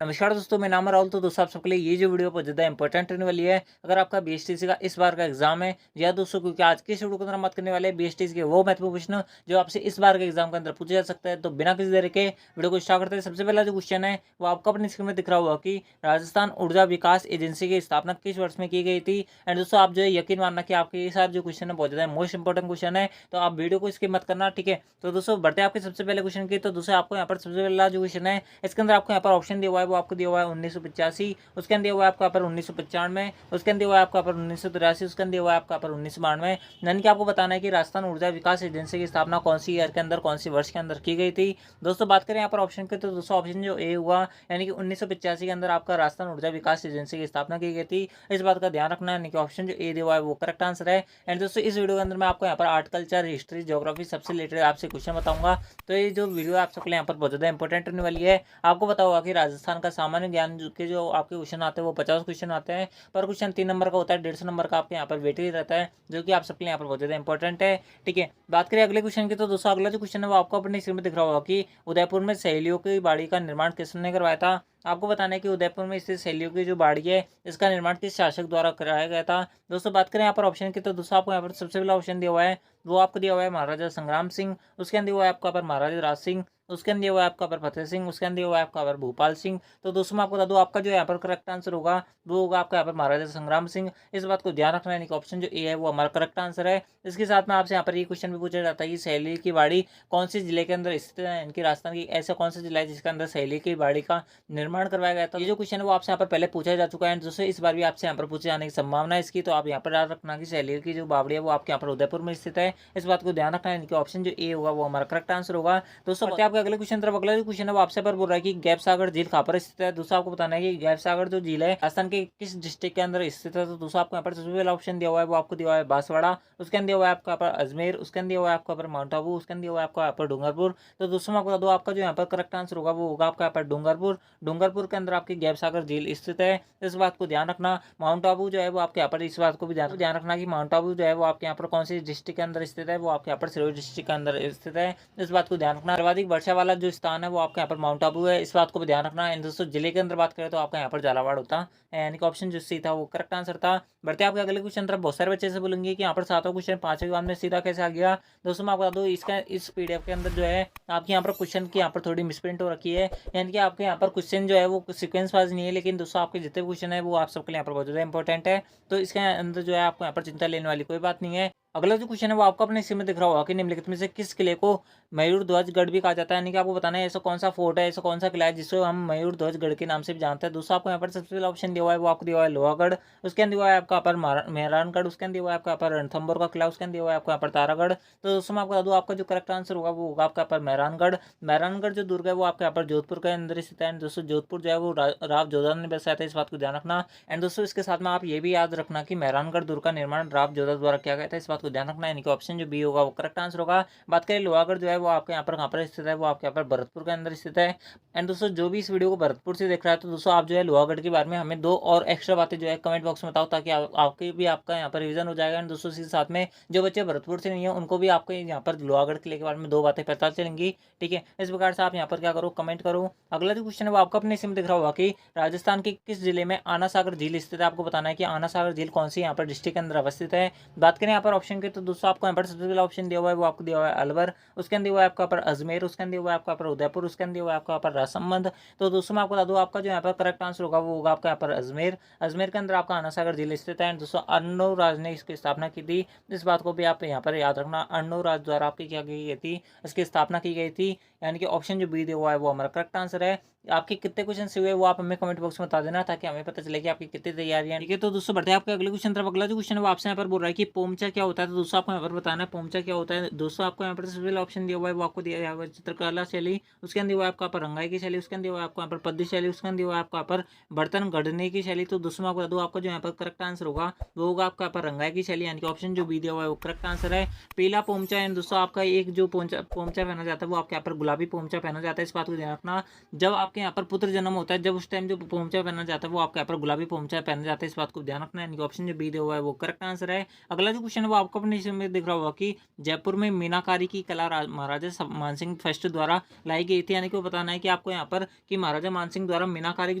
नमस्कार दोस्तों, मेरा नाम है राहुल। तो दोस्तों आप सबके लिए ये जो वीडियो बहुत ज़्यादा इंपॉर्टेंट रहने वाली है। अगर आपका बीएसटीसी का इस बार का एग्जाम है या दोस्तों, क्योंकि आज की इस वीडियो के अंदर हम बात करने वाले हैं बीएसटीसी के वो महत्वपूर्ण प्रश्न जो आपसे इस बार के एग्जाम के अंदर पूछा जा सकता है। तो बिना किसी देरी के वीडियो को स्टार्ट करते हैं। सबसे पहला जो क्वेश्चन है वो आपको अपनी स्क्रीन में दिख रहा होगा कि राजस्थान ऊर्जा विकास एजेंसी की स्थापना किस वर्ष में की गई थी। एंड दोस्तों आप जो है यकीन मानना कि आपके ये सारे जो क्वेश्चन है बहुत ज़्यादा मोस्ट इंपॉर्टेंट क्वेश्चन है, तो आप वीडियो को स्किप मत करना, ठीक है। तो दोस्तों बढ़ते हैं आपके सबसे पहले क्वेश्चन की। तो दोस्तों आपको यहाँ पर सबसे पहला जो क्वेश्चन है इसके अंदर आपको यहाँ पर ऑप्शन दिया हुआ है, वो आपको दिया हुआ है 1985, उसके अंदर दिया हुआ है आपका पर 1995, उसके अंदर दिया हुआ है आपका पर 1983, उसके अंदर दिया हुआ है आपका पर 1992। यानी कि आपको बताना है कि राजस्थान ऊर्जा विकास एजेंसी की स्थापना कौन सी ईयर के अंदर, कौन सी वर्ष के अंदर की गई थी। दोस्तों बात करें यहाँ पर ऑप्शन की, तो दोस्तों ऑप्शन जो ए हुआ यानी कि 1985 के अंदर आपका राजस्थान ऊर्जा विकास एजेंसी की स्थापना की गई थी। इस बात का ध्यान रखना है, यानी कि ऑप्शन जो ए दिया हुआ है वो करेक्ट आंसर है। एंड दोस्तों इस वीडियो के अंदर मैं आपको यहाँ पर आर्ट कल्चर, हिस्ट्री, ज्योग्राफी सबसे रिलेटेड आपसे क्वेश्चन बताऊंगा। तो ये जो वीडियो है आप सबके लिए यहाँ पर बहुत ज़्यादा इंपॉर्टेंट रहने वाली है। आपको पता होगा कि राजस्थान का सामान्य ज्ञान के जो आपके क्वेश्चन आते हैं वो 50 क्वेश्चन आते हैं, पर क्वेश्चन 3 नंबर का होता है, 150 नंबर का आपके यहाँ पर वेटेज रहता है, जो कि आप सबके लिए यहाँ पर बहुत ज़्यादा इंपॉर्टेंट है, ठीक है। बात करें अगले क्वेश्चन की, तो दोस्तों अगला जो क्वेश्चन है वो आपको अपने स्क्रीन में दिख रहा होगा कि उदयपुर में सहेलियों की बाड़ी का निर्माण किसने करवाया था। आपको बताना है कि उदयपुर में स्थित सहेलियों की जो बाड़ी है इसका निर्माण किस शासक द्वारा कराया गया था। दोस्तों बात करें यहाँ पर ऑप्शन की, तो दोस्तों आपको यहाँ पर सबसे पहला ऑप्शन दिया हुआ है वो आपको दिया हुआ है महाराजा संग्राम सिंह, उसके अंदर दिया हुआ है आपका पर महाराजा राज सिंह, उसके अंदर दिया हुआ है आपका पर फतेह सिंह, उसके अंदर दिया हुआ है आपका पर भूपाल सिंह। तो दोस्तों मैं आपको बता दूं आपका जो यहाँ पर करेक्ट आंसर होगा वो होगा आपका यहाँ पर महाराजा संग्राम सिंह। इस बात को ध्यान रखना है, कि ऑप्शन जो ए है वो हमारा करेक्ट आंसर है। इसके साथ में आपसे यहाँ पर ये क्वेश्चन भी पूछा जाता है कि सहेली की बाड़ी कौन सी जिले के अंदर स्थित है। इनकी राजस्थान की ऐसा कौन सा जिला है जिसके अंदर सहेली की बाड़ी का निर्माण करवाया गया था। ये जो क्वेश्चन है वो आपसे यहाँ पर पहले पूछा जा चुका है, दोस्तों इस बार भी आपसे यहाँ पर पूछे जाने की संभावना है इसकी। तो आप यहाँ पर याद रखना कि सहेली की जो बावड़ी है वो आपके यहाँ पर उदयपुर में स्थित है। इस बात को ध्यान रखना है, इनके ऑप्शन जो ए होगा वो हमारा करेक्ट आंसर होगा। दोस्तों बढ़ते हैं आपके अगले क्वेश्चन तरफ। अगला जो क्वेश्चन है वो आपसे पर बोल रहा है कि गैप सागर झील कहाँ पर स्थित है। दोस्तों आपको बताना है कि गैप सागर जो झील है राजस्थान के किस डिस्ट्रिक्ट के अंदर स्थित है। तो दोस्तों आपको यहाँ पर सबसे पहला ऑप्शन दिया हुआ है वो आपको दिया हुआ है बांसवाड़ा, उसके अंदर दिया हुआ है आपका पर अजमेर, उसके अंदर दिया हुआ है आपका पर माउंट आबू, उसके अंदर दिया हुआ है आपका पर डूंगरपुर। तो दोस्तों मैं आपको बता दूं आपका जो यहाँ पर करेक्ट आंसर होगा वो होगा आपका यहाँ पर डूंगरपुर। डूंगरपुर के अंदर आपकी गैप सागर झील स्थित है, इस बात को ध्यान रखना। माउंट आबू जो है वो आपके यहाँ पर इस बात को भी ध्यान रखना कि माउंट आबू जो है वो आपके यहाँ पर कौन सी डिस्ट्रिक्ट के अंदर स्थित है, वो आपके यहाँ पर सिरोही डिस्ट्रिक्ट के अंदर स्थित है। इस बात को ध्यान रखना। सर्वाधिक वर्षा वाला जो स्थान है वो आपके यहाँ पर माउंट आबू है, इस बात को भी ध्यान रखना। एंड दोस्तों जिले के अंदर बात करें तो आपका यहाँ पर झालावाड़ होता है, यानी कि ऑप्शन जो सी था वो करेक्ट आंसर था। बढ़ते आपके अगले क्वेश्चन तरफ। बहुत सारे बच्चे से बोलेंगे कि यहाँ पर सातों क्वेश्चन पांचवें बार में सीधा कैसे आ गया। दोस्तों मैं आपको बता दूं इसका इस पीडीएफ के अंदर जो है आपके यहाँ पर क्वेश्चन की यहाँ पर थोड़ी मिसप्रिंट हो रखी है, यानी कि आपके यहाँ पर क्वेश्चन जो है वो सीक्वेंस वाइज नहीं है, लेकिन दोस्तों आपके जितने क्वेश्चन है वो आप सबके लिए यहाँ पर बहुत ज़्यादा इंपॉर्टेंट है। तो इसके अंदर जो है आपको यहाँ पर चिंता लेने वाली कोई बात नहीं है। अगला जो क्वेश्चन है वो आपको अपने स्क्रीन में दिख रहा होगा कि निम्नलिखित में से किस किले को मयूर ध्वज गढ़ भी कहा जाता है। यानी कि आपको बताना है ऐसा कौन सा फोर्ट है, ऐसा कौन सा किला है जिसको हम मयूर ध्वज गढ़ के नाम से भी जानते हैं। दोस्तों आपको यहाँ पर सबसे पहला ऑप्शन दिया हुआ है वो आपको दिया हुआ है लोहागढ़, उसके अंदर दिया हुआ है आपका पर मेहरानगढ़, उसके अंदर दिया हुआ है आपका पर रणथंभौर का किला, उसके अंदर दिया हुआ है आपका पर तारागढ़। तो दोस्तों मैं आपको बता दूं आपका जो करेक्ट आंसर होगा वो होगा आपका पर मेहरानगढ़। मेहरानगढ़ जो दुर्ग है वो आपके यहाँ पर जोधपुर के अंदर स्थित है। दोस्तों जोधपुर जो है वो राव जोधा ने बसाया था, इस बात को ध्यान रखना। एंड दोस्तों इसके साथ में आप ये भी याद रखना कि मेहरानगढ़ दुर्ग का निर्माण राव जोधा द्वारा किया गया था, इस बात को ध्यान रखना। यानी कि ऑप्शन जो बी होगा वो करेक्ट आंसर होगा। बात करें लोहागढ़ जो है वो आपके यहाँ पर कहाँ पर स्थित है, वो आपके यहाँ पर भरतपुर के अंदर स्थित है। एंड दोस्तों जो भी इस वीडियो को भरतपुर से देख रहा है तो दोस्तों आप जो है लोहागढ़ के बारे में हमें दो और एक्स्ट्रा बातें जो है कमेंट बॉक्स में बताओ, ताकि आपके भी आपका यहाँ पर रिवीजन हो जाएगा। एंड दोस्तों इसी के साथ में जो बच्चे भरतपुर से नहीं है उनको भी आपको यहाँ पर लोहागढ़ किले के बारे में दो बातें पता चलेंगी, ठीक है। इस प्रकार से आप यहाँ पर क्या करो, कमेंट करो। अगला जो क्वेश्चन है वो आपको अपने सिम दिख रहा होगा कि राजस्थान के किस जिले में आना सागर झील स्थित है। आपको बताना है कि आना सागर झील कौन सी यहाँ पर डिस्ट्रिक्ट के अंदर अवस्थित है। बात करें यहाँ पर ऑप्शन की, तो दोस्तों आपको यहाँ पर सबसे पहला ऑप्शन दिया हुआ है वो आपको दिया हुआ है अलवर, उसके अंदर हुआ है आपका पर अजमेर, उसके अंदर हुआ है आपका पर उदयपुर, उसके अंदर हुआ है आपका पर राजसमंद। तो दोस्तों मैं आपको बता दूं आपका जो यहाँ पर करेक्ट आंसर होगा वो होगा आपका यहाँ पर अजमेर। अजमेर के अंदर आपका आना सागर झील स्थित है। दोस्तों अर्णोराज ने इसकी स्थापना की थी, इस बात को भी आप यहाँ पर याद रखना। अर्णोराज द्वारा आपकी क्या की गई थी, इसकी स्थापना की गई थी। यानी कि ऑप्शन जो बी दिया हुआ है वो हमारा करेक्ट आंसर है। आपके कितने क्वेश्चन हुए वो आप हमें कमेंट बॉक्स में बता देना, ताकि हमें पता चले कि आपकी कितनी तैयारियां, ठीक है। तो दोस्तों बढ़ते हैं आपके अगले क्वेश्चन तरफ। अगला जो क्वेश्चन है वो आपसे यहाँ पर बोल रहा है कि पोमचा क्या होता है। तो दोस्तों आपको यहाँ पर बताना है पोमचा क्या होता है। दोस्तों आपको यहाँ पर सबसे पहला ऑप्शन दिया हुआ है वो आपको दिया हुआ है चित्रकला शैली, उसके अंदर हुआ है आपका पर रंगाई की शैली, उसके अंदर हुआ है आपको यहाँ पर पद्य शैली, उसके अंदर हुआ है आपका पर बर्तन गढ़ने की शैली। तो दोस्तों मैं आपको बता दूं आपका जो यहाँ पर करेक्ट आंसर होगा वो होगा आपका यहाँ पर रंगाई की शैली, यानी कि ऑप्शन जो बी दिया हुआ है वो करेक्ट आंसर है। पीला पोमचा। एंड दोस्तों आपका एक जो पोमचा पहना जाता है वो आपके यहाँ पर गुलाबी पोंचा पहना जाता है, इस बात को ध्यान रखना। जब आपके यहाँ पर पुत्र जन्म होता है, जब उस टाइम जो पोंचा पहना जाता है वो आपके यहाँ पर गुलाबी पोंचा पहना जाता है, इस बात को ध्यान रखना। यानी कि ऑप्शन जो बी दिया हुआ है वो करेक्ट आंसर है। अगला जो क्वेश्चन है वो आपको अपने इसमें दिख रहा होगा कि जयपुर में मीनाकारी की कला महाराजा मानसिंह फर्स्ट द्वारा लाई गई थी। यानी कि वो बताना है कि आपको यहाँ पर कि महाराजा मानसिंह द्वारा मीनाकारी की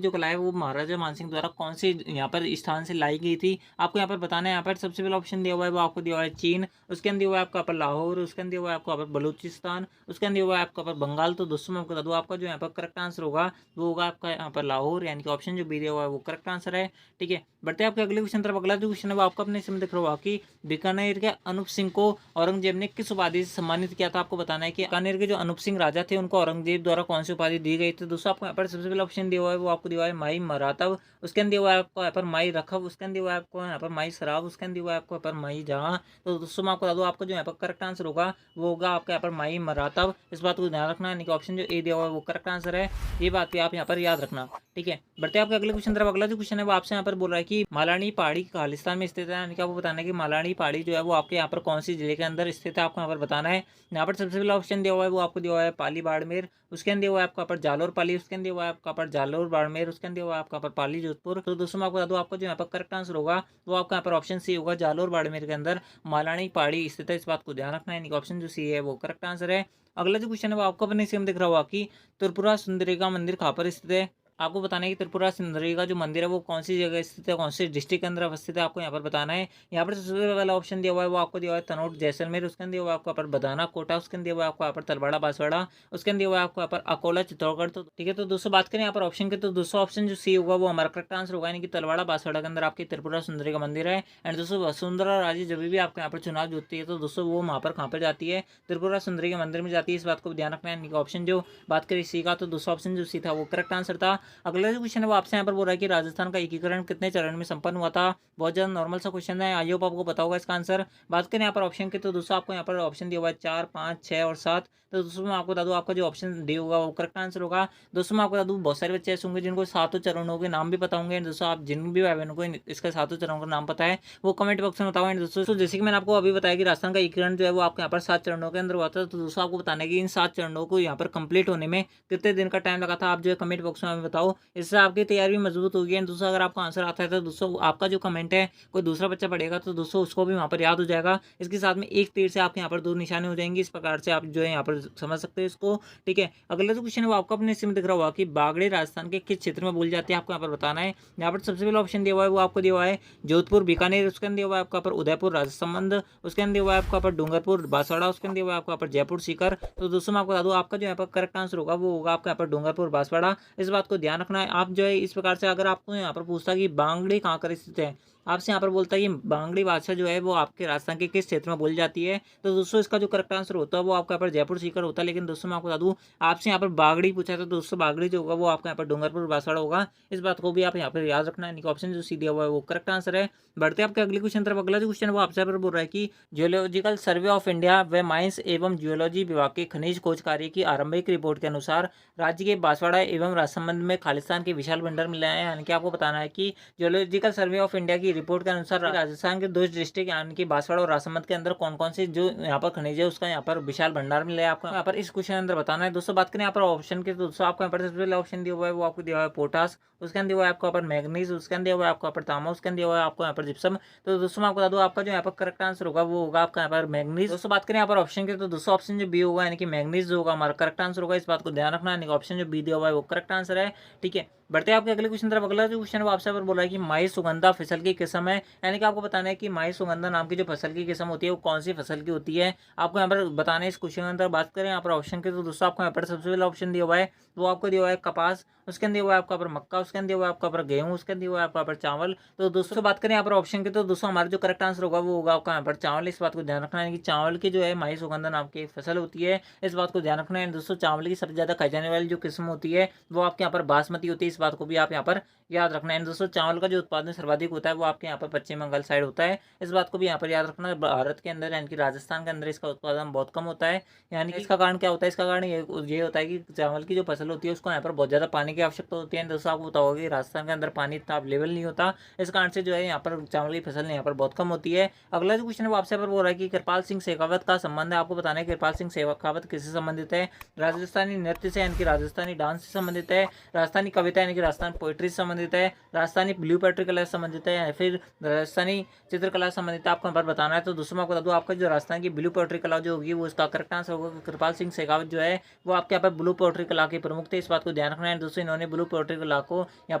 जो कला है वो महाराजा मानसिंह द्वारा कौन से यहाँ पर स्थान से लाई गई थी, आपको यहाँ पर बताना है। यहाँ पर सबसे पहला ऑप्शन दिया हुआ है वो आपको दिया हुआ है चीन, उसके अंदर दिया हुआ है आपका पर लाहौर, उसके अंदर दिया हुआ है आपको पर बलूचिस्तान, उसके अंदर दिया हुआ है आपका पर बंगाल। तो दोस्तों मैं आपको बता दूँ आपका जो यहाँ पर करेक्ट आंसर होगा वो होगा आपका यहाँ पर लाहौर, यानी कि ऑप्शन जो बी दिया हुआ है वो करेक्ट आंसर है। ठीक है, बढ़ते हैं आपके अगले क्वेश्चन तरफ। अगला जो क्वेश्चन है वो आपको अपने इसमें दिख रहा होगा कि बीकानेर के अनूप सिंह को औरंगजेब ने किस उपाधि से सम्मानित किया था। आपको बताना है कि बीकानेर के जो अनूप सिंह राजा थे उनको औरंगजेब द्वारा कौन सी उपाधि दी गई थी। दोस्तों आपको यहाँ पर सबसे पहला ऑप्शन दिया हुआ है वो आपको दिया हुआ है माई मरातब, उसके अंदर दिया हुआ है आपको यहाँ पर माई रखब, उसके अंदर दिया हुआ है आपको यहाँ पर माई शराब, उसके अंदर दिया हुआ है आपको यहाँ पर माई जहाँ। तो दोस्तों मैं आपको बता दूँ आपका जो यहाँ पर करेक्ट आंसर होगा वो होगा आपका यहाँ पर माई मरातब, इस बात को ध्यान रखना। यानी कि ऑप्शन जो ए दिया हुआ है वो करेक्ट आंसर है, ये बात भी आप यहाँ पर याद रखना। ठीक है, बढ़ते हैं आपके अगले क्वेश्चन तरफ। अगला जो क्वेश्चन है वो आपसे यहाँ पर बोल रहा है कि मालानी पहाड़ी खालिस्तान में स्थित है। यानी कि आपको बताना है कि मालानी पहाड़ी जो है वो आपके यहाँ पर कौन सी जिले के अंदर स्थित है, आपको यहाँ पर बताना है। यहाँ पर सबसे पहला ऑप्शन दिया हुआ है वो आपको दिया हुआ है पाली बाड़मेर, उसके अंदर दिया हुआ है आपका पर जालोर पाली, उसके अंदर दिया हुआ है आपका पर जालोर बाड़मेर, उसके अंदर दिया हुआ है आपका पर पाली जोधपुर। तो दोस्तों मैं आपको बता दूँ आपका जो यहाँ पर करेक्ट आंसर होगा वो आपका यहाँ पर ऑप्शन सी होगा, जालोर बाड़मेर के अंदर मालानी पहाड़ी स्थित है, इस बात को ध्यान रखना है। यानी कि ऑप्शन जो सी है वो करेक्ट आंसर है। अगला जो क्वेश्चन है वो आपको अपने सेम दिख रहा होगा कि त्रिपुरा सुंदरी का मंदिर कहाँ पर स्थित है। आपको बताना है कि त्रिपुरा सुंदरी का जो मंदिर है वो कौन सी जगह स्थित है, कौन सी डिस्ट्रिक्ट के अंदर अवस्थित है, आपको यहाँ पर बताना है। यहाँ पर सबसे पहला ऑप्शन दिया हुआ है वो आपको दिया हुआ है तनोट जैसलमेर, उसके अंदर दिया हुआ है आपको यहाँ पर बदाना कोटा, उसके अंदर दिया हुआ है आपको यहाँ पर तलवाड़ा बांसवाड़ा, उसके अंदर दिया हुआ है आपको यहाँ पर अकोला चित्तौड़गढ़। तो ठीक है, तो दोस्तों बात करें यहाँ पर ऑप्शन के, तो दोस्तों ऑप्शन जो सी होगा वो हमारा करेक्ट आंसर होगा, यानी कि तलवाड़ा बांसवाड़ा के अंदर आपकी त्रिपुरा सुंदरी का मंदिर है। एंड दोस्तों वसुंधरा राजे जब भी आपको यहाँ पर चुनाव जीतती है तो दोस्तों वो वहाँ पर कहाँ पर जाती है, त्रिपुरा सुंदरी के मंदिर में जाती है, इस बात को ध्यान रखना है। ऑप्शन जो बात करें सी का, तो दोस्तों ऑप्शन जो सी था वो करेक्ट आंसर था। अगला जो क्वेश्चन है वो आपसे यहाँ पर बोल रहा है कि राजस्थान का एकीकरण कितने चरण में संपन्न हुआ था। बहुत ज्यादा नॉर्मल सा क्वेश्चन है, आई होप आपको पता होगा इसका आंसर। बात करें यहाँ पर ऑप्शन के, तो दोस्तों आपको यहाँ पर ऑप्शन दिया हुआ है 4, 5, 6 और 7। तो दोस्तों मैं आपको बता दूं आपका जो ऑप्शन डी होगा वो करेक्ट आंसर होगा। दोस्तों मैं आपको बता दूं बहुत सारे बच्चे ऐसे होंगे जिनको सातों चरणों के नाम भी पता होंगे। दोस्तों आप जिन भी भाई बहनों को इसका सातों चरणों का नाम पता है वो कमेंट बॉक्स में बताओ। दोस्तों जैसे कि मैंने आपको अभी बताया कि राजस्थान का एकीकरण जो है वो आपके यहाँ पर 7 चरणों के अंदर हुआ था। तो दोस्तों आपको बताना है कि इन 7 चरणों को यहाँ पर कंप्लीट होने में कितने दिन का टाइम लगा था, आप जो है कमेंट बॉक्स में हमें बताओ, इससे आपकी तैयारी भी मजबूत होगी। एंड दोस्तों अगर आपका आंसर आता है तो दोस्तों आपका जो कमेंट है कोई दूसरा बच्चा पढ़ेगा तो दोस्तों उसको भी वहाँ पर याद हो जाएगा। इसके साथ में एक तीर से आपके यहाँ पर 2 निशाने हो जाएंगे, इस प्रकार से आप जो है यहाँ पर समझ सकते हैं इसको। ठीक है, अगला जो क्वेश्चन है वो आपको अपने इसमें दिख रहा होगा कि बागड़े राजस्थान के किस क्षेत्र में बोली जाती है, आपको यहाँ पर बताना है। यहाँ पर सबसे पहला ऑप्शन दिया हुआ है वो आपको दिया हुआ है जोधपुर बीकानेर, उसके अंदर दिया हुआ है आपका पर उदयपुर राजसमंद, उसके अंदर दिया हुआ है आपका पर डूंगरपुर बांसवाड़ा, उसके अंदर दिया हुआ है आपका पर जयपुर सीकर। तो दोस्तों मैं आपको बता दूं आपका जो यहाँ पर करेक्ट आंसर होगा वो होगा आपका यहाँ पर डूंगरपुर बांसवाड़ा, इस बात को ध्यान रखना है। आप जो है इस प्रकार से अगर आपको यहाँ पर पूछता कि बांगड़ी कहाँ कर स्थित है, आपसे यहाँ पर बोलता है कि बांगड़ी भाषा जो है वो आपके राजस्थान के किस क्षेत्र में बोली जाती है, तो दोस्तों इसका जो करेक्ट आंसर होता है वो आपका यहाँ पर जयपुर सीकर होता है। लेकिन दोस्तों मैं आपको बता दूं आपसे यहाँ पर बागड़ी पूछा है तो दोस्तों बागड़ी जो होगा वो आपका यहाँ पर डूंगरपुर बांसवाड़ा होगा, इस बात को भी आप यहाँ पर याद रखना है। ऑप्शन जो सी दिया हुआ है वो करेक्ट आंसर है। बढ़ते आपके अगले क्वेश्चन तरफ। अगला जो क्वेश्चन है वो आपसे यहाँ पर बोल रहा है कि जियोलॉजिकल सर्वे ऑफ इंडिया व माइंस एवं जियोलॉजी विभाग के खनिज खोज कार्य की आरंभिक रिपोर्ट के अनुसार राज्य के बांसवाड़ा एवं राजसमंद में खालिस्तान के विशाल भंडार मिले हैं। यानी कि आपको बताना है कि जियोलॉजिकल सर्वे ऑफ इंडिया की रिपोर्ट के अनुसार राजस्थान के 2 डिस्ट्रिक्ट यानी कि बांसवाड़ा और राजसमंद के अंदर कौन कौन से जो यहाँ पर खनिज है उसका यहाँ पर विशाल भंडार मिला है, आपको यहाँ पर इस क्वेश्चन अंदर बताना है। दोस्तों बात करें यहाँ पर ऑप्शन के, तो दोस्तों आपको यहाँ पर सबसे पहले ऑप्शन दिया हुआ है वो आपको दिया हुआ है पोटास, उसके अंदर दिया हुआ है आपको यहाँ पर मैग्नीज, उसके अंदर दिया हुआ है आपको यहाँ पर तांबा, उसके अंदर दिया हुआ है आपको यहाँ पर जिप्सम। तो दोस्तों मैं आपको बता दूं आपका जो यहाँ पर करेक्ट आंसर होगा वो होगा आपका यहाँ पर मैग्नीज। दोस्तों बात करें यहाँ पर ऑप्शन के, तो दोस्तों ऑप्शन जो बी होगा यानी कि मैग्नीज जो होगा हमारा करेक्ट आंसर होगा, इस बात को ध्यान रखना है। ऑप्शन जो बी दिया हुआ है वो करेक्ट आंसर है। ठीक है, बढ़ते हैं आपके अगले क्वेश्चन तरफ। अगला जो क्वेश्चन है वो आपसे पर बोल रहा है कि माई सुगंधा फसल की किस्म है। यानी कि आपको बताना है कि माई सुगंधा नाम की जो फसल की किस्म होती है वो कौन सी फसल की होती है, आपको यहाँ पर बताना है इस क्वेश्चन के अंदर। बात करें यहाँ पर ऑप्शन के, तो दोस्तों आपको यहाँ पर सबसे पहला ऑप्शन दिया हुआ है वो आपको दिया हुआ है कपास, उसके अंदर दिया हुआ है आपका पर मक्का, उसके अंदर दिया हुआ है आपका पर गेहूं, उसके अंदर दिया हुआ है आपका पर चावल। तो दोस्तों बात करें यहाँ पर ऑप्शन के, तो दोस्तों हमारा जो करेक्ट आंसर होगा वो होगा आपका यहाँ पर चावल, इस बात को ध्यान रखना है कि चावल की जो है माई सुगंधा नाम की फसल होती है, इस बात को ध्यान रखना है। दोस्तों चावल की सबसे ज्यादा खाई जाने वाली जो किस्म होती है वो आपके यहाँ पर बासमती होती है, इस इस बात को भी आप यहाँ पर याद रखना है। दोस्तों चावल का जो उत्पादन सर्वाधिक होता है वो आपके यहाँ पर पश्चिम बंगाल साइड होता है, इस बात को भी यहाँ पर याद रखना। भारत के अंदर यानी कि राजस्थान के अंदर इसका उत्पादन बहुत कम होता है। यानी कि इसका कारण क्या होता है, इसका कारण ये होता है कि चावल की जो फसल होती है उसको यहाँ पर बहुत ज़्यादा पानी की आवश्यकता होती है। दोस्तों आपको पता होगा कि राजस्थान के अंदर पानी इतना अवेलेबल नहीं होता, इस कारण से जो है यहाँ पर चावल की फसल यहाँ पर बहुत कम होती है। अगला जो क्वेश्चन है वो आपसे पर बोल रहा है कि कृपाल सिंह शेखावत का संबंध है। आपको बताना है कृपाल सिंह शेखावत किससे संबंधित है, राजस्थानी नृत्य से यानी कि राजस्थानी डांस से संबंधित है, राजस्थानी कविता यानी कि राजस्थान पोइट्री से संबंधित है, राजस्थानी ब्लू पोइट्री कला से संबंधित है, या फिर राजस्थानी चित्रकला से संबंधित है, आपको यहाँ पर बताना है। तो दोस्तों मैं आपको बता दूं आपका जो राजस्थान की ब्लू पोइट्री कला जो होगी वो इसका करेक्ट आंसर होगा। कृपाल सिंह शेखावत जो है वो आपके यहाँ पर ब्लू पोइट्री कला के प्रमुख थे, इस बात को ध्यान रखना है। दोस्तों इन्होंने ब्लू पोइट्री कला को यहाँ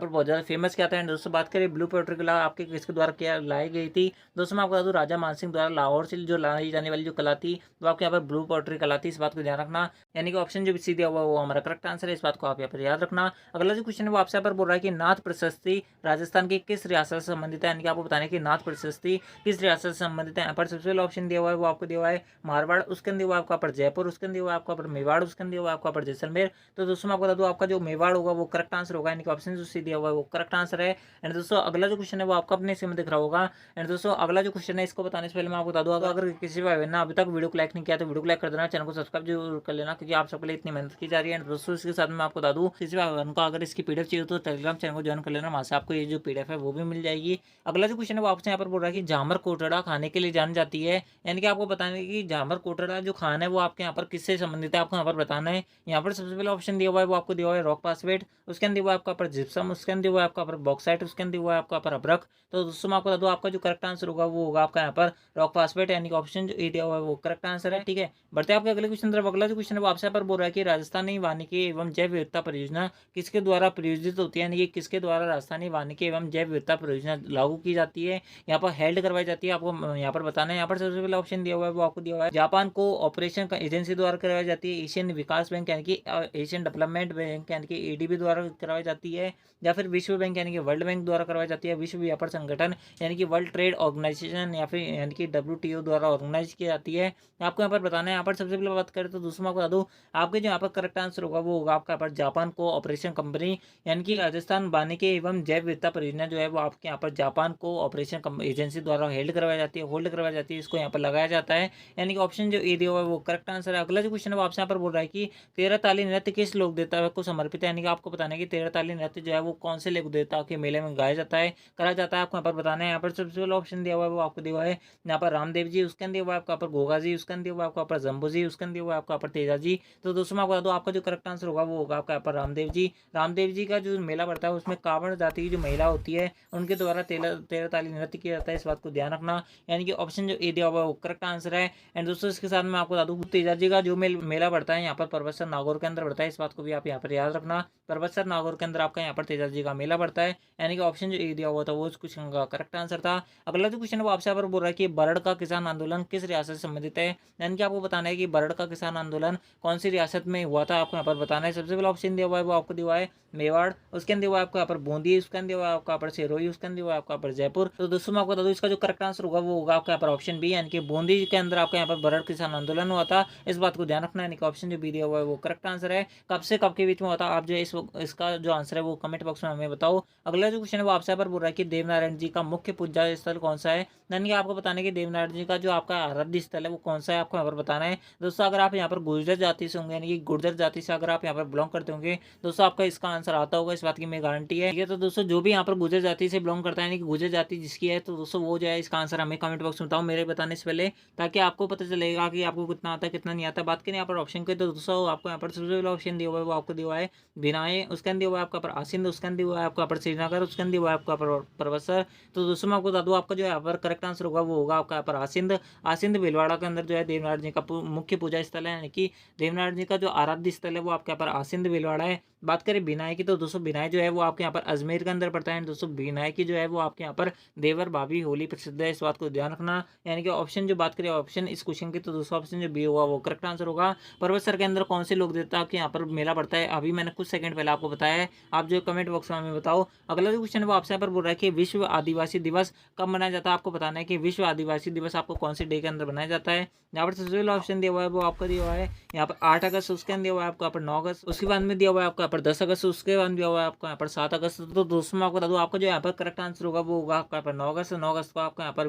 पर बहुत ज़्यादा फेमस किया था। दोस्तों बात करें ब्लू पोइट्री कला आपके किसके द्वारा क्या लाई गई थी, दोस्तों मैं आपको बता दूं राजा मानसिंह द्वारा लाहौर से जो लाई जाने वाली जो कला थी वो आपके यहाँ पर ब्लू पोइट्री कला थी, इस बात को ध्यान रखना। यानी कि ऑप्शन जो सीधे हुआ वो हमारा करेक्ट आंसर है, इस बात को आप यहाँ पर याद रखना। अगला जो क्वेश्चन है वो आपसे यहाँ पर बोल रहा है कि नाथ प्रशस्ति राजस्थान की किस रियासत से संबंधित है, यानी कि आपको बताना है कि नाथ प्रशस्ति किस रियासत से संबंधित है। यहाँ पर सबसे पहले ऑप्शन दिया हुआ है वो आपको दिया हुआ है मारवाड़, उसके अंदर दिया हुआ है आपका पर जयपुर, उसके अंदर दिया हुआ है आपका पर मेवाड़, उसके अंदर दिया हुआ है आपका पर जैसलमेर। तो दोस्तों मैं आपको बता दूं आपका जो मेवाड़ होगा वो करेक्ट आंसर होगा, यानी कि ऑप्शन जो सी दिया हुआ है वो करेक्ट आंसर है। एंड दोस्तों अगला जो क्वेश्चन है वो आपका अपने इसमें दिख रहा होगा। एंड दोस्तों अगला जो क्वेश्चन है इसको बताने से पहले मैं आपको बता दूं अगर किसी भाई ने अभी तक वीडियो को लाइक नहीं किया तो वीडियो को लाइक कर देना, चैनल को सब्सक्राइब जरूर कर लेना, क्योंकि आप सबके लिए इतनी मेहनत की जा रही है। दोस्तों इसके साथ मैं आपको बता दूं किसी भाई को अगर इसकी पीडीएफ चाहिए तो टेलीग्राम चैनल को ज्वाइन कर लेना, वहां से आपको ये जो पीडीएफ है वो भी मिल जाएगी। अगला जो क्वेश्चन है वो आपसे यहाँ पर बोल रहा है कि झामर कोटड़ा खाने के लिए जानी जाती है, यानी कि आपको बताना है कि झामर कोटड़ा जो खाना है वो आपके यहाँ पर किससे संबंधित है, आपको यहाँ पर बताना है। यहाँ पर सबसे पहले ऑप्शन दिया हुआ है वो आपको दिया हुआ है रॉक पासवेट, उसके अंदर हुआ है आपका पर जिप्सम, उसके अंदर हुआ है आपका पर बॉक्साइट, उसके अंदर हुआ है आपका पर अब्रक। तो दोस्तों मैं आपको बता दूं आपका जो करेक्ट आंसर होगा वो होगा आपका यहाँ पर रॉक फास्फेट, यानी कि ऑप्शन जो ए दिया हुआ है वो करेक्ट आंसर है। ठीक है, बढ़ते हैं आपके अगले क्वेश्चन तरफ। अगला जो क्वेश्चन है वो आपसे पर बोल रहा है कि राजस्थानी वानिकी एवं जैव विविधता परियोजना किसके द्वारा प्रायोजित होती है, यानी कि किसके द्वारा राजस्थानी वानिकी एवं जैव विविधता परियोजना लागू की जाती है, यहाँ पर हेल्ड करवाई जाती है, आपको यहाँ पर बताना है। यहाँ पर सबसे पहले ऑप्शन दिया हुआ है वो आपको दिया हुआ है जापान को ऑपरेशन एजेंसी द्वारा करवाई जाती है, एशियन विकास बैंक यानी कि एशियन डेवलपमेंट बैंक यानी कि एडीबी द्वारा करवाई जाती है, या फिर विश्व बैंक यानी कि वर्ल्ड बैंक द्वारा करवाई जाती है, विश्व व्यापार संगठन यानी कि वर्ल्ड ट्रेड ऑर्गेनाइजेशन या फिर यानी कि WTO द्वारा ऑर्गेनाइज की जाती है। आपको यहाँ पर बताना है। यहाँ पर सबसे पहले बात करें तो दूसरा को बता दूं आपके जो यहाँ पर करेक्ट आंसर होगा वो होगा आपका यहाँ पर जापान को ऑपरेशन कंपनी, यानी कि राजस्थान वानिकी एवं जैव विविधता परियोजना जो है वो आपके यहाँ पर जापान को ऑपरेशन एजेंसी द्वारा हेल्ड करवाई जाती है, होल्ड करवाई जाती है, इसको यहाँ पर लगाया जाता है, यानी कि ऑप्शन जो ए दिया हुआ है वो करेक्ट आंसर है। अगला जो क्वेश्चन है वो आपसे यहाँ पर बोल रहा है कि 13 ताली नृत्य किस लोक देवता को समर्पित है, यानी कि आपको बताना है कि 13 ताली नृत्य जो है वो कौन से लोक देवता के मेले में गाया जाता है, करा जाता है, आपको यहाँ पर बताना है। यहाँ पर सबसे पहले ऑप्शन दिया हुआ है वो आपको दिया हुआ है यहाँ पर रामदेव जी, उसके अंदर हुआ है आपका पर गोगा जी, उसके अंदर हुआ है आपका पर जम्बू जी, उसके अंदर हुआ है आपका पर तेजा जी। तो दोस्तों मैं आपको बता दूं आपका जो करेक्ट आंसर होगा वो होगा आपका यहाँ पर रामदेव जी। रामदेव जी का जो मेला पड़ता है उसमें कांवड़ जाति की जो महिला होती है उनके द्वारा 13 ताली नृत्य किया जाता है, इस बात को ध्यान रखना, यानी कि ऑप्शन जो ए दिया हुआ है वो करेक्ट आंसर है। एंड दोस्तों इसके साथ मैं आपको बता दूं तेजा जी का जो मेला पड़ता है यहाँ पर परबतसर नागौर के अंदर पड़ता है, इस बात को भी आप यहाँ पर याद रखना। परबतसर नागौर के अंदर आपका यहाँ पर तेजा जी का मेला पड़ता है, यानी कि ऑप्शन जो ए दिया हुआ था वो क्वेश्चन का करेक्ट आंसर था। अगला जो क्वेश्चन है वो आपसे यहाँ पर बोल रहा है कि बरड़ का किसान आंदोलन किस रियासत से संबंधित है, यानी कि आपको बताना है कि बरड़ का किसान आंदोलन कौन सी रियासत में हुआ था, आपको यहाँ पर बताना है। सबसे पहले ऑप्शन दिया हुआ है वो आपको दिया हुआ है मेवाड़, उसके अंदर हुआ है आपको यहाँ पर बूंदी, उसके अंदर हुआ है आपका यहाँ पर सिरोही, उसके अंदर हुआ है आपका यहाँ पर जयपुर। तो दोस्तों मैं आपको बता दूं इसका जो करेक्ट आंसर होगा वो होगा आपका यहाँ पर ऑप्शन बी, यानी कि बूंदी के अंदर आपका यहाँ पर बरड़ किसान आंदोलन हुआ था, इस बात को ध्यान रखना, यानी कि ऑप्शन जो बी दिया हुआ है वो करेक्ट आंसर है। कब से कब के बीच में हुआ था आप जो इसका जो आंसर है वो कमेंट बॉक्स में हमें बताओ। अगला जो क्वेश्चन है वो आपसे यहाँ पर बोल रहा है कि देवनारायण जी का मुख्य पूजा स्थल कौन सा है, यानी कि आपको बताना है कि देवनारायण जी का जो आपका आराध्य स्थल है वो कौन सा है, आपको यहाँ पर बताना है। दोस्तों अगर आप यहाँ पर गुर्जर जाति से होंगे यानी कि गुर्जर जाति से अगर आप यहाँ पर बिलोंग करते होंगे दोस्तों आपका इसका आंसर आता होगा, इस बात की मैं गारंटी है। ठीक है, तो दोस्तों जो भी यहाँ पर गुर्जर जाति से बिलोंग करता है यानी कि गुर्जर जाति जिसकी है तो दोस्तों वो जो है इसका आंसर हमें कमेंट बॉक्स में बताओ मेरे बताने से पहले, ताकि आपको पता चलेगा कि आपको कितना आता है कितना नहीं आता। बात करें यहाँ पर ऑप्शन के तो दोस्तों आपको यहाँ पर सबसे पहले ऑप्शन दिया हुआ है वो आपको दिया हुआ है बिनाए, उसके अंदर हुआ है आपका पर आसिंद, उसके अंदर हुआ है आपका पर श्रीनगर, उसके अंदर हुआ है आपका पर परबतसर। तो दोस्तों मैं आपको बता दूं आपका जो यहाँ पर करेक्ट आंसर होगा वो होगा आपका पर आसिंद। आसिंद भीलवाड़ा के अंदर जो है देवनारायण जी का मुख्य पूजा स्थल है, यानी कि देवनारायण जी का जो आराध्य स्थल है वो आपके यहाँ पर आसिंद भीलवाड़ा है। बात करें बिनाई की तो दोस्तों बिनाई जो है वो आपके यहाँ पर अजमेर के अंदर पड़ता है। दोस्तों बिनाई की जो है वो आपके यहाँ पर देवर भाभी होली प्रसिद्ध है, इस बात को ध्यान रखना, यानी कि ऑप्शन जो बात करें ऑप्शन इस क्वेश्चन की तो दोस्तों ऑप्शन जो बी होगा वो करेक्ट आंसर होगा। परबतसर के अंदर कौन से लोक देवता के यहाँ पर मेला पड़ता है अभी मैंने कुछ सेकंड पहले आपको बताया है, आप जो कमेंट बॉक्स में हमें बताओ। अगला जो क्वेश्चन है वो आपसे यहाँ पर बोल रहा है कि विश्व आदिवासी दिवस कब मनाया जाता है, आपको बताना है कि विश्व आदिवासी दिवस आपको कौन से डे के अंदर बनाया जाता है। यहाँ पर सबसे पहला ऑप्शन दिया हुआ है वो आपका दिया हुआ है यहाँ पर 8 अगस्त, उसके अंदर दिया हुआ है आपका यहाँ पर 9 अगस्त, उसके बाद में दिया हुआ है आपका यहाँ पर 10 अगस्त, उसके बाद दिया हुआ है आपको यहाँ पर 7 अगस्त। तो दोस्तों मैं आपको बता दूँ, आपका जो यहाँ पर करेक्ट आंसर होगा वो होगा आपका यहाँ पर 9 अगस्त। 9 अगस्त को आपका यहाँ पर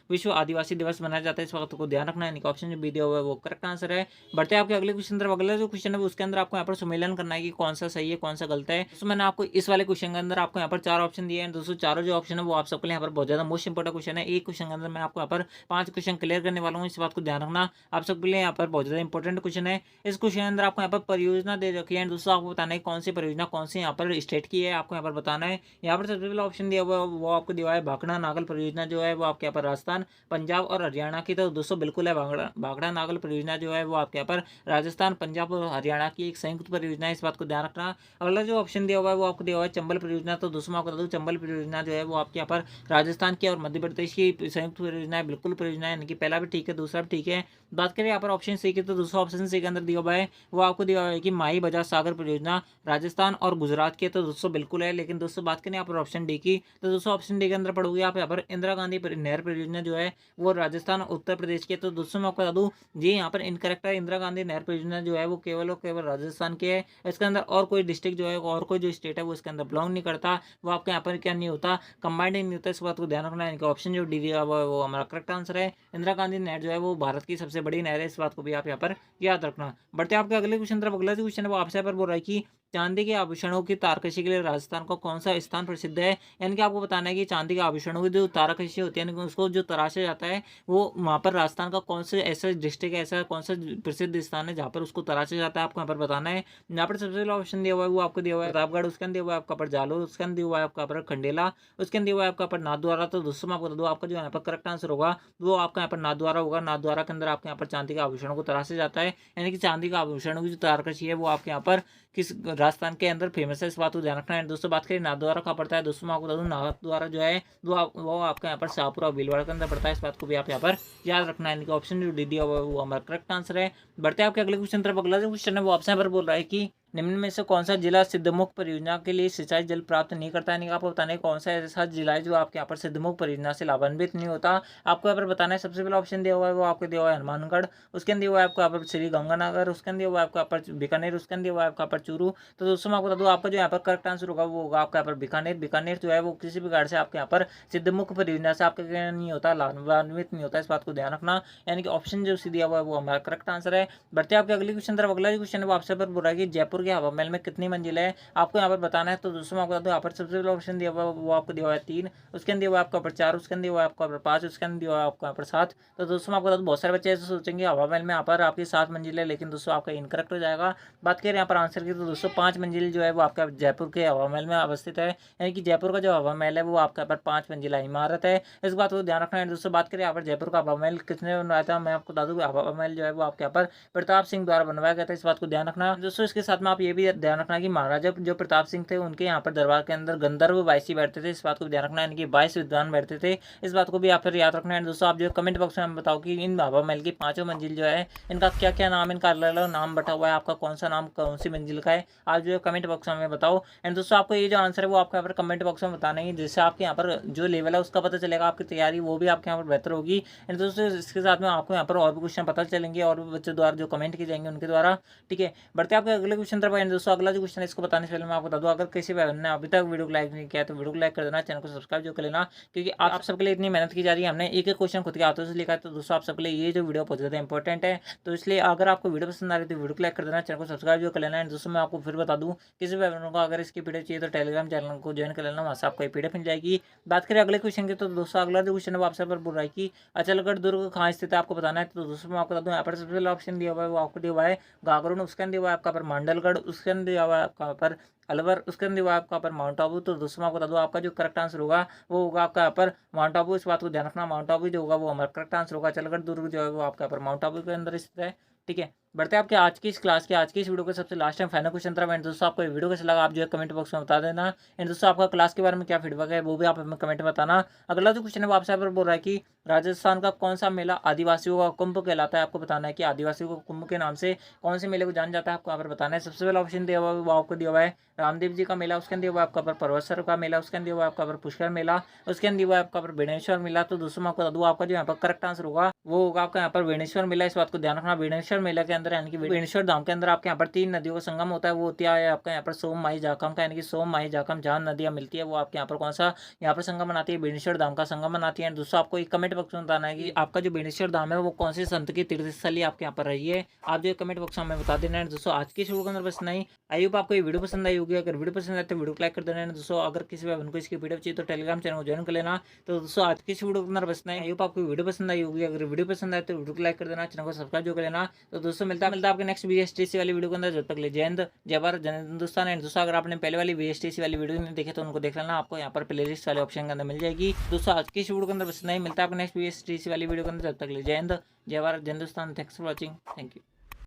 विश्व आदिवासी दिवस मनाया जाता है। इस वक्त को ध्यान रखना है, इनका ऑप्शन जो बी दिया हुआ है वो करेक्ट आंसर है। बढ़ते हैं आपके अगले क्वेश्चन तरफ। अगला जो क्वेश्चन है उसके अंदर आपको यहाँ पर सम्मेलन करना है कि कौन सा सही है कौन सा गलत है। तो मैंने आपको इस वाले क्वेश्चन के अंदर आपको यहाँ पर 4 ऑप्शन दिए हैं दोस्तों। चारों जो ऑप्शन है वो आप सबके लिए यहाँ पर बहुत ज्यादा मोस्ट इंपोर्टेंट क्वेश्चन है। एक क्वेश्चन के अंदर मैं आपको यहाँ पर 5 क्वेश्चन क्लियर करने वाला हूँ, इस बात को ध्यान रखना। आप सबके लिए यहाँ पर बहुत ज्यादा इंपॉर्टेंट क्वेश्चन है। इस क्वेश्चन के अंदर आपको यहाँ पर परियोजना दे रखी है दोस्तों, आपको बताना है कौन सी परियोजना कौन सी यहाँ पर स्टेट की है, आपको यहाँ पर बताना है। यहाँ पर सबसे पहला ऑप्शन दिया हुआ है वो आपको दिया है भाखड़ा नागल परियोजना जो है वो आपके यहाँ पर राजस्थान, पंजाब और हरियाणा की। तो दोस्तों बिल्कुल है, भाखड़ा नागल परियोजना जो है वो आपके यहाँ पर राजस्थान, पंजाब और हरियाणा की एक संयुक्त परियोजना है, इस बात को ध्यान रखना। अगला जो ऑप्शन दिया हुआ है वो आपको दिया हुआ है चंबल परियोजना। तो दोस्तों मैं आपको बता दूं, चंबल परियोजना जो है वो आपके यहाँ पर राजस्थान की और मध्य प्रदेश की संयुक्त परियोजना है, बिल्कुल परियोजना है, यानी कि पहला भी ठीक है दूसरा भी ठीक है। बात करें यहाँ पर ऑप्शन सी की, तो दूसरा ऑप्शन सी के अंदर दिया हुआ है वो आपको दिया हुआ है कि माही बजाज सागर परियोजना राजस्थान और गुजरात की। तो दोस्तों बिल्कुल है, लेकिन दोस्तों बात करें यहाँ पर ऑप्शन डी की, तो दोस्तों ऑप्शन डी के अंदर पढ़ोगे आप यहाँ पर इंदिरा गांधी नहर परियोजना जो है वो राजस्थान और उत्तर प्रदेश की। तो दोस्तों मैं आपको बता दूं जी यहाँ पर इनकरेक्ट है, इंदिरा गांधी नहर परियोजना जो है वो केवल और केवल राजस्थान की है। इसके अंदर और कोई डिस्ट्रिक्ट जो है और कोई जो स्टेट है वो इसके अंदर बिलोंग नहीं करता, वो आपके यहाँ पर क्या नहीं होता, कंबाइंड नहीं होता। इस बात को ध्यान रखना है। इनका ऑप्शन जो डी दिया हुआ है वो हमारा करेक्ट आंसर है। इंदिरा गांधी नहर जो है वो भारत की सबसे बड़ी नहर है, इस बात को भी आप यहाँ पर याद रखना। बढ़ते आपके अगले क्वेश्चन तरफ। अगला जो क्वेश्चन है वो आपसे यहाँ पर बोल रहा है कि चांदी के आभूषणों की तारकशी के लिए राजस्थान का कौन सा स्थान प्रसिद्ध है। यानी कि आपको बताना है कि चांदी के आभूषणों की जो तारकशी होती है, यानी कि उसको जो तराशा जाता है, वो वहाँ पर राजस्थान का कौन से ऐसा डिस्ट्रिक्ट है, ऐसा कौन सा प्रसिद्ध स्थान है जहाँ पर उसको तराशा जाता है, आपको यहाँ पर बताना है। यहाँ पर सबसे पहला ऑप्शन दिया हुआ है वो आपको दिया हुआ है प्रतापगढ़, उसके अंदर दिया हुआ है आपका पर जालोर, उसके अंदर दिया हुआ है आपका पर खंडेला, उसके अंदर दिया हुआ है आपका पर नाथद्वारा। तो दोस्तों मैं आपको बता दूं, आपका जो यहाँ पर करेक्ट आंसर होगा वो आपका यहाँ पर नाथद्वारा होगा। नाथद्वारा के अंदर आपके यहाँ पर चांदी के आभूषणों को तराशा जाता है, यानी कि चांदी के आभूषणों की जो तारकशी है वो आपके यहाँ पर किस राजस्थान के अंदर फेमस है, इस बात को ध्यान रखना है। दोस्तों बात करें नाथद्वारा कहाँ पड़ता है, दोस्तों मैं आपको बता दूं नाथद्वारा जो है वो आपका यहाँ पर शाहपुरा भीलवाड़ा के अंदर पड़ता है, इस बात को भी आप यहाँ पर याद रखना है। इनका ऑप्शन जो डी दिया हुआ है वो हमारा करेक्ट आंसर है। बढ़ते हैं आपके अगले क्वेश्चन तरफ। अगला जो क्वेश्चन है वो आपसे यहाँ पर बोल रहा है कि निम्न में से कौन सा जिला सिद्धमुख परियोजना के लिए सिंचाई जल प्राप्त नहीं करता है। यानी आपको बताना है कौन सा ऐसा जिला है जो आपके यहाँ पर सिद्धमुख परियोजना से लाभान्वित नहीं होता, आपको यहाँ पर बताना है। सबसे पहला ऑप्शन दिया हुआ है वो आपको दिया हुआ है हनुमानगढ़, उसके अंदर दिया हुआ है आपको यहाँ पर श्री गंगानगर, उसके अंदर दिया हुआ है आपका यहाँ पर बीकानेर, उसके अंदर दिया हुआ है आपका यहाँ पर चूरू। तो दोस्तों मैं आपको बता दूं, आपका जो यहाँ पर करेक्ट आंसर होगा वो होगा आपका यहाँ पर बीकानेर। बीकानेर जो है वो किसी भी प्रकार से आपके यहाँ पर सिद्धमुख परियोजना से आपका क्या नहीं होता, लाभान्वित नहीं होता, इस बात को ध्यान रखना। यानी कि ऑप्शन जो सी दिया हुआ है वो हमारा करेक्ट आंसर है। बढ़ते आपके अगले क्वेश्चन तरफ। अगला जो क्वेश्चन है वो आपसे पर बोल रहा है कि जयपुर के हवा महल में कितनी मंजिल है, आपको यहाँ पर बताना है। तो दोस्तों मैं आपको बता दूं, यहाँ पर सबसे पहला ऑप्शन दिया हुआ है वो आपको दिया हुआ है 3, उसके अंदर दिया हुआ है आपका पर 4, उसके अंदर दिया हुआ है आपका पर 5, उसके अंदर दिया हुआ है आपका यहाँ पर 7। तो दोस्तों मैं आपको बता दूं, बहुत सारे बच्चे ऐसे सोचेंगे हवा महल में यहाँ पर आपकी 7 मंजिल है, लेकिन दोस्तों आपका इनकरेक्ट हो जाएगा। बात करें यहाँ पर आंसर की, तो दोस्तों 5 मंजिल जो है वो आपका जयपुर के हवा महल में अवस्थित है, यानी कि जयपुर का जो हवा महल है वो आपका पर 5 मंजिला इमारत है, इस बात को ध्यान रखना है। दोस्तों बात करें यहाँ पर जयपुर का हवा महल किसने बनवाया था, मैं आपको बता दूं हवा महल जो है वो आपके यहाँ पर प्रताप सिंह द्वारा बनवाया गया था, इस बात को ध्यान रखना। दोस्तों इसके साथ में आप ये भी ध्यान रखना कि महाराजा जो प्रताप सिंह थे उनके यहाँ पर दरबार के अंदर गंधर्व 22 बैठते थे, इस बात को ध्यान रखना है, यानी कि 22 विद्वान बैठते थे, इस बात को भी आप फिर याद रखना है। दोस्तों आप जो कमेंट बॉक्स में बताओ कि इन हवा महल की 5 मंजिल जो है इनका क्या क्या नाम, इनका अलग अलग नाम बटा हुआ है, आपका कौन सा नाम कौन सी मंजिल का है, आप जो कमेंट बॉक्स में बताओ। एंड दोस्तों आपको ये जो आंसर है वो आपको यहाँ पर कमेंट बॉक्स में बताना है, जिससे आपके यहाँ पर जो लेवल है उसका पता चलेगा, आपकी तैयारी वो भी आपके यहाँ पर बेहतर होगी। एंड दोस्तों इसके साथ में आपको यहाँ पर और भी क्वेश्चन पता चलेंगे और भी बच्चों द्वारा जो कमेंट किए जाएंगे उनके द्वारा, ठीक है। बढ़ते आपके अगले क्वेश्चन तरफ। दोस्तों अगला जो क्वेश्चन है इसको बताने से पहले मैं आपको बता दूं, अगर किसी भाई ने अभी तक वीडियो को लाइक नहीं किया तो वीडियो को लाइक कर देना, चैनल को सब्सक्राइब जो कर लेना, क्योंकि आप सबके लिए इतनी मेहनत की जा रही है, हमने एक एक क्वेश्चन खुद के हाथों से लिखा है। तो दोस्तों आप सबके लिए ये जो वीडियो बहुत ज़्यादा इंपॉर्टेंट है, तो इसलिए अगर आपको वीडियो पसंद आ रही है तो वीडियो को लाइक कर देना, चैनल को सब्सक्राइब जो कर लेना है। दोस्तों मैं आपको फिर बता दूं, किसी भी भाई को अगर इसकी पीडीएफ चाहिए तो टेलीग्राम चैनल को ज्वाइन कर लेना, वहाँ से आपको पीडीएफ मिल जाएगी। बात करें अगले क्वेश्चन की, तो दोस्तों अगला जो क्वेश्चन है वो आपसे पर बोल रहा है कि अचलगढ़ दुर्ग कहाँ स्थित है, आपको बताना है। तो दोस्तों मैं आपको बता दूं, यहाँ पर सबसे पहला ऑप्शन दिया हुआ है वो आपको दिया हुआ है गागरोन, उसके अंदर दिया हुआ है आपका पर मांडलगढ़, उसके अंदर दिया हुआ है आपका पर अलवर, उसके अंदर दिया आपका पर माउंट आबू। तो दोस्तों मैं आपको बता दूं, आपका जो करेक्ट आंसर होगा वो होगा आपका यहाँ पर माउंट आबू, इस बात को ध्यान रखना। माउंट आबू जो होगा वो हमारा करेक्ट आंसर होगा। अचलगढ़ दुर्ग जो है वो आपका पर माउंट आबू के अंदर स्थित है, ठीक है। बढ़ते हैं आपके आज की इस क्लास के आज की इस वीडियो के सबसे लास्ट टाइम फाइनल क्वेश्चन था। एंड दोस्तों आपको वीडियो कैसा लगा आप जो है कमेंट बॉक्स में बता देना। एंड दोस्तों आपका क्लास के बारे में क्या फीडबैक है वो भी आप हमें कमेंट में बताना। अगला जो क्वेश्चन है वो आपसे बोल रहा है कि राजस्थान का कौन सा मेला आदिवासियों का कुंभ कहलाता है, आपको बताना है कि आदिवासियों को कुंभ के नाम से कौन से मेले को जाना जाता है, आपको यहाँ पर बताना है। सबसे पहला ऑप्शन दिया हुआ है वो आपको दिया हुआ है रामदेव जी का मेला, उसके अंदर दिया हुआ है आपका पर परवत्सर का मेला, उसके अंदर दिया हुआ है आपका पर पुष्कर मेला, उसके अंदर दिया हुआ है आपका पर बेणेश्वर मेला। तो दोस्तों मैं आपको बता दूं, आपका जो यहाँ पर करेक्ट आंसर होगा वो होगा आपका यहाँ पर बेणेश्वर मेला, इस बात को ध्यान रखना। बेणेश्वर मेला के अंदर यानी कि बेणेश्वर धाम के अंदर आपके यहाँ पर 3 नदियों का संगम होता है। वो होती है आपका यहाँ पर सोम माही जाखम का, यानी कि सोम माही जाखम जहाँ नदियाँ मिलती है वो आपके यहाँ पर कौन सा यहाँ पर संगम बनाती है, बेणेश्वर धाम का संगम बनाती है। दोस्तों आपको एक कमेंट बॉक्स में बताना है कि आपका जो बेणेश्वर धाम है वो कौन से संत की तीर्थ स्थली आपके यहाँ पर रही है। आप जो कमेंट बॉक्स में हमें बता देना है। दोस्तों आज की वीडियो के अंदर बस नहीं, आई होप आपको ये वीडियो पसंद आई होगी। अगर वीडियो पसंद आए तो वीडियो को लाइक कर देना है। दोस्तों अगर किसी भी को इसकी वीडियो चाहिए तो टेलीग्राम चैनल को ज्वाइन कर लेना। तो दोस्तों आज की वीडियो के अंदर बस नहीं, आई होप आपको वीडियो पसंद आई होगी। अगर वीडियो पसंद आए तो वीडियो को लाइक कर देना, चैनल को सब्सक्राइब जो कर लेना। तो दोस्तों मिलता है आपके नेक्स्ट BSTC वाली वीडियो के अंदर। जब तक ले जय हिंद, जय भारत, जय हिंदुस्तान। एंड दोस्तों अगर आपने पहले वाली BSTC वाली वीडियो नहीं देखे तो उनको देख लेना, आपको यहाँ पर प्लेलिस्ट वाले ऑप्शन के अंदर मिल जाएगी। दोस्तों आज की वीडियो के अंदर बस नहीं, मिलता है आपको नेक्स्ट BSTC वाली वीडियो के अंदर। जब तक ले जय हिंद, जय भारत, जय Hindustan. Thanks for watching, thank you.